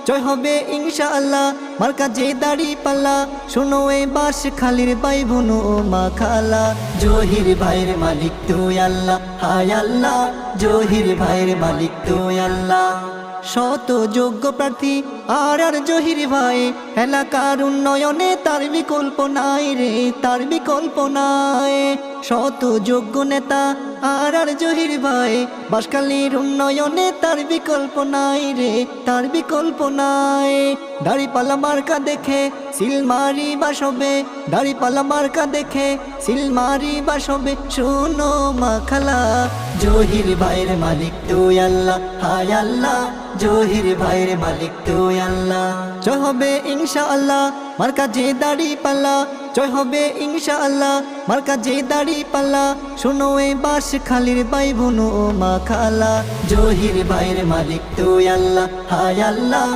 জয় হবে ইনশাআল্লাহ মার্কা যে দাড়ি পাল্লা শোনো এ বাস খালির ভাই বোনো ও মা খালা জহির ভাইয়ের মালিক তুই আল্লাহ হায় আল্লাহ জহির ভাইয়ের মালিক তুই আল্লাহ শত যোগ্য প্রার্থী আর জহির ভাই এলাকার উন্নয়নে তার বিকল্প নাই রে তার বিকল্প নাই শত যোগ্য নেতা আর জহির ভাই বাঁশখালীর উন্নয়নে তার বিকল্প নাই রে তার বিকল্প নাই দাড়িপাল্লা মার্কা দেখে সিলমারি বাসবে দাড়িপাল্লা মার্কা দেখে সিলমারি বাসবে শোনো মা খালা জহির ভাইয়ের মালিক তুই আল্লাহ হায় আল্লাহ জহির ভাইয়ের মালিক তুই আল্লাহ জয় হবে ইনশাআল্লাহ মার্কা যে দাড়ি পাল্লা জয় হবে ইনশাআল্লাহ মার্কা যে দাড়ি পাল্লা শোনো এ বাস খালির ভাই বোনো ও মা খালা জহির ভাইয়ের মালিক তুই আল্লাহ হায় আল্লাহ।